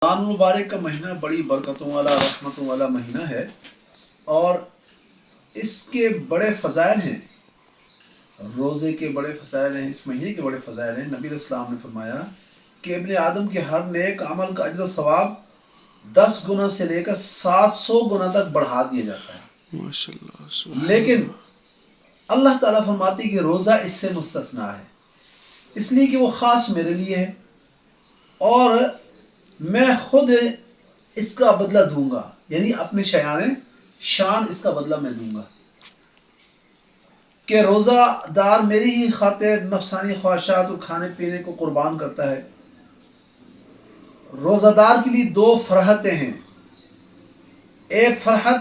رمضان المبارک کا مہینہ بڑی برکتوں والا رحمتوں والا مہینہ ہے اور اس کے بڑے فضائل ہیں. روزے کے بڑے فضائل ہیں، اس مہینے کے بڑے فضائل ہیں. نبی علیہ السلام نے فرمایا کہ ابن آدم کے ہر نیک عمل کا اجر و ثواب 10 گنا سے لے کر 700 گنا تک بڑھا دیا جاتا ہے. ماشاءاللہ. لیکن اللہ تعالیٰ فرماتی کہ روزہ اس سے مستثنا ہے، اس لیے کہ وہ خاص میرے لیے ہے اور میں خود اس کا بدلہ دوں گا، یعنی اپنے شان اس کا بدلہ میں دوں گا. کہ روزہ دار میری ہی خاطر نفسانی خواہشات اور کھانے پینے کو قربان کرتا ہے. روزہ دار کے لیے 2 فرحتیں ہیں. ایک فرحت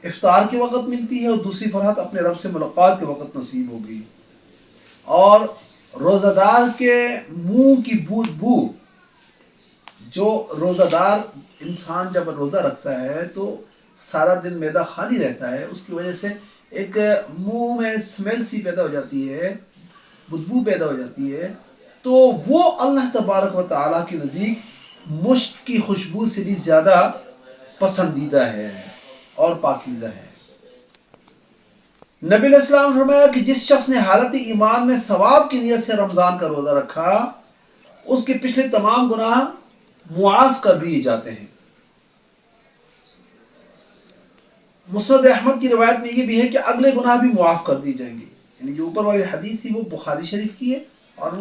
افطار کے وقت ملتی ہے اور دوسری فرحت اپنے رب سے ملاقات کے وقت نصیب ہوگی. اور روزہ دار کے منہ کی بو جو روزہ دار انسان جب روزہ رکھتا ہے تو سارا دن معدہ خالی رہتا ہے، اس کی وجہ سے ایک منہ میں اسمیل سی پیدا ہو جاتی ہے، بدبو پیدا ہو جاتی ہے، تو وہ اللہ تبارک و تعالیٰ کے نزدیک مشک کی خوشبو سے بھی زیادہ پسندیدہ ہے اور پاکیزہ ہے. نبی علیہ السلام نے فرمایا کہ جس شخص نے حالت ایمان میں ثواب کی نیت سے رمضان کا روزہ رکھا اس کے پچھلے تمام گناہ معاف کر دیے جاتے ہیں. مسند احمد کی روایت میں یہ بھی ہے کہ اگلے گناہ بھی معاف کر دیے جائیں گے. یعنی جو اوپر والی حدیث تھی وہ بخاری شریف کی ہے اور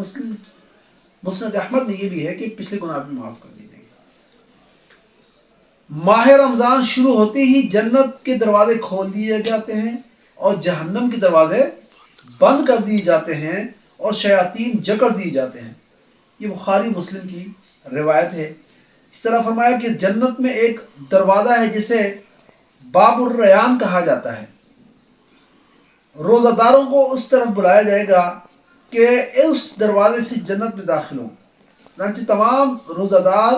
مسند احمد میں یہ بھی ہے کہ پچھلے گناہ بھی معاف کر دیے جائیں گے. ماہ رمضان شروع ہوتے ہی جنت کے دروازے کھول دیے جاتے ہیں اور جہنم کے دروازے بند کر دیے جاتے ہیں اور شیاطین جکڑ دیے جاتے ہیں. یہ بخاری مسلم کی روایت ہے. اس طرح فرمایا کہ جنت میں ایک دروازہ ہے جسے باب الریان کہا جاتا ہے. روزہ داروں کو اس طرف بلایا جائے گا کہ اس دروازے سے جنت میں داخل ہوں. چنانچہ تمام روزہ دار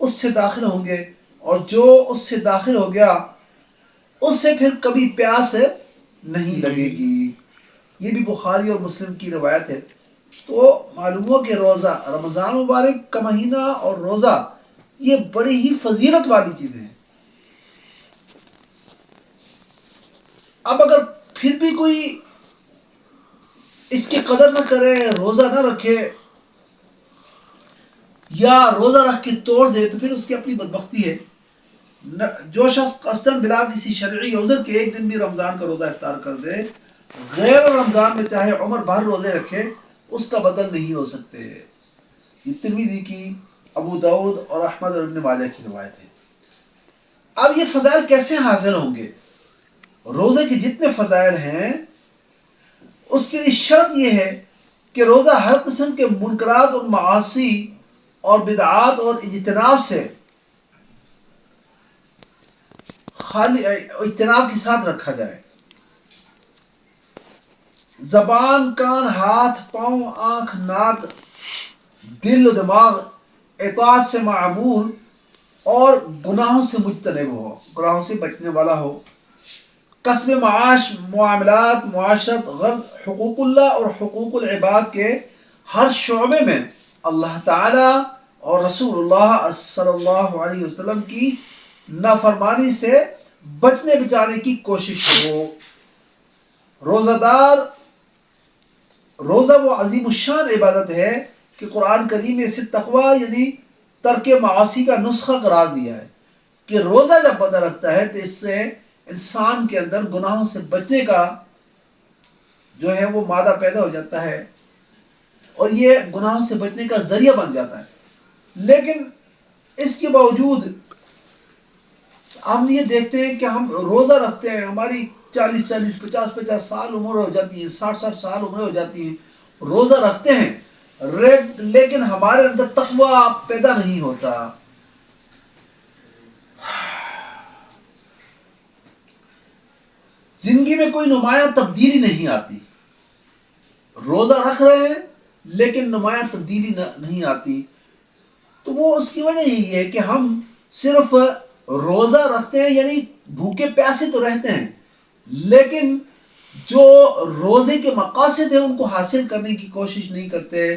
اس سے داخل ہوں گے اور جو اس سے داخل ہو گیا اس سے پھر کبھی پیاس نہیں لگے گی. یہ بھی بخاری اور مسلم کی روایت ہے. تو معلوم ہو کہ روزہ رمضان مبارک کا مہینہ اور روزہ یہ بڑی ہی فضیلت والی چیزیں ہیں. اب اگر پھر بھی کوئی اس کی قدر نہ کرے، روزہ نہ رکھے یا روزہ رکھ کے توڑ دے تو پھر اس کی اپنی بدبختی ہے. جو شخص قصداً بلا کسی شرعی عذر کے ایک دن بھی رمضان کا روزہ افطار کر دے، غیر رمضان میں چاہے عمر بھر روزے رکھے، اس کا بدل نہیں ہو سکتے. یہ ترمذی کی، ابو داؤد اور احمد اور ابن ماجہ کی روایت ہے. اب یہ فضائل کیسے حاصل ہوں گے؟ روزے کے جتنے فضائل ہیں اس کے لیے شرط یہ ہے کہ روزہ ہر قسم کے منکرات اور معاصی اور بدعات اور اجتناب سے اجتناب کے ساتھ رکھا جائے. زبان، کان، ہاتھ، پاؤں، آنکھ، ناک، دل و دماغ اطاعت سے معمور اور گناہوں سے مجتنب ہو، گناہوں سے بچنے والا ہو. کسب معاش، معاملات، معاشرت، غرض حقوق اللہ اور حقوق العباد کے ہر شعبے میں اللہ تعالی اور رسول اللہ صلی اللہ علیہ وسلم کی نافرمانی سے بچنے بچانے کی کوشش ہو. روزہ وہ عظیم الشان عبادت ہے کہ قرآن کریم میں اسے تقوی یعنی ترک معاصی کا نسخہ قرار دیا ہے کہ روزہ جب بندہ رکھتا ہے تو اس سے انسان کے اندر گناہوں سے بچنے کا جو ہے وہ مادہ پیدا ہو جاتا ہے اور یہ گناہوں سے بچنے کا ذریعہ بن جاتا ہے. لیکن اس کے باوجود ہم یہ دیکھتے ہیں کہ ہم روزہ رکھتے ہیں، ہماری 40 50 سال عمر ہو جاتی ہے، 60 سال عمر ہو جاتی ہے، روزہ رکھتے ہیں لیکن ہمارے اندر تقوی پیدا نہیں ہوتا. زندگی میں کوئی نمایاں تبدیلی نہیں آتی. روزہ رکھ رہے ہیں لیکن نمایاں تبدیلی نہیں آتی. تو وہ اس کی وجہ یہی ہے کہ ہم صرف روزہ رکھتے ہیں، یعنی بھوکے پیاسے تو رہتے ہیں لیکن جو روزے کے مقاصد ہیں ان کو حاصل کرنے کی کوشش نہیں کرتے،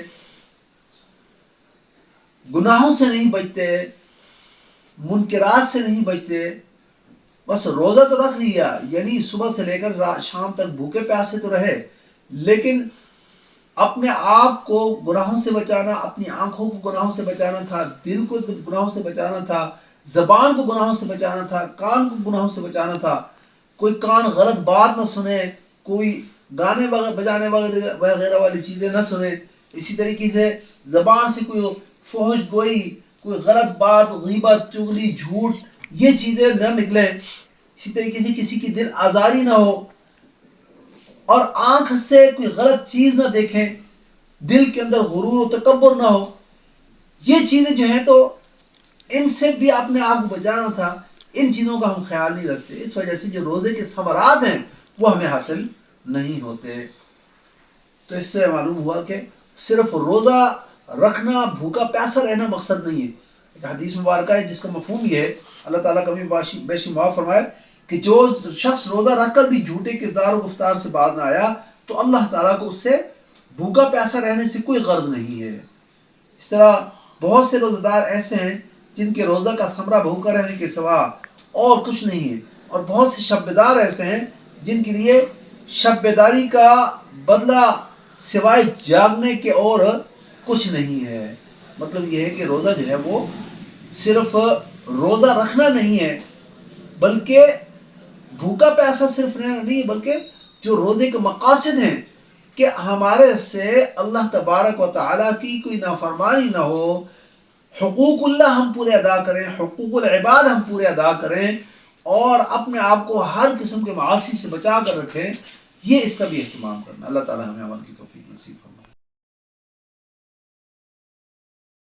گناہوں سے نہیں بچتے، منکرات سے نہیں بچتے، بس روزہ تو رکھ لیا، یعنی صبح سے لے کر شام تک بھوکے پیاسے تو رہے، لیکن اپنے آپ کو گناہوں سے بچانا، اپنی آنکھوں کو گناہوں سے بچانا تھا، دل کو گناہوں سے بچانا تھا، زبان کو گناہوں سے بچانا تھا، کان کو گناہوں سے بچانا تھا، کوئی کان غلط بات نہ سنے، کوئی گانے بجانے وغیرہ والی چیزیں نہ سنے، اسی طریقے سے زبان سے کوئی فحش گوئی، کوئی غلط بات، غیبت، چغلی، جھوٹ، یہ چیزیں نہ نکلیں، اسی طریقے سے کسی کی دل آزاری نہ ہو، اور آنکھ سے کوئی غلط چیز نہ دیکھیں، دل کے اندر غرور و تکبر نہ ہو، یہ چیزیں جو ہیں تو ان سے بھی اپنے آپ کو بچانا تھا، ان چیزوں کا ہم خیال نہیں رکھتے، اس وجہ سے جو روزے کے ثمرات ہیں وہ ہمیں حاصل نہیں ہوتے۔ تو اس سے معلوم ہوا کہ صرف روزہ رکھنا، بھوکا پیاسا رہنا مقصد نہیں ہے۔ ایک حدیث مبارکہ ہے جس کا مفہوم یہ ہے، اللہ تعالیٰ کبھی بیشی معاف فرمائے، کہ جو شخص روزہ رکھ کر بھی جھوٹے کردار و گفتار سے باز نہ آیا تو اللہ تعالیٰ کو اس سے بھوکا پیاسا رہنے سے کوئی غرض نہیں ہے۔ اس طرح بہت سے روزہ دار ایسے ہیں جن کے روزہ کا ثمرہ بھوکا رہنے کے سوا اور کچھ نہیں ہے، اور بہت سے شب بیدار ایسے ہیں جن کے لیے شب بیداری کا بدلہ سوائے جاگنے کے اور کچھ نہیں ہے۔ مطلب یہ ہے کہ روزہ جو ہے وہ صرف روزہ رکھنا نہیں ہے، بلکہ بھوکا پیاسا صرف رہنا نہیں ہے، بلکہ جو روزے کے مقاصد ہیں کہ ہمارے سے اللہ تبارک و تعالیٰ کی کوئی نافرمانی نہ ہو، حقوق اللہ ہم پورے ادا کریں، حقوق العباد ہم پورے ادا کریں، اور اپنے آپ کو ہر قسم کے معاصی سے بچا کر رکھیں، یہ اس کا بھی اہتمام کرنا۔ اللہ تعالیٰ ہمیں عمل کی توفیق نصیب فرمائے۔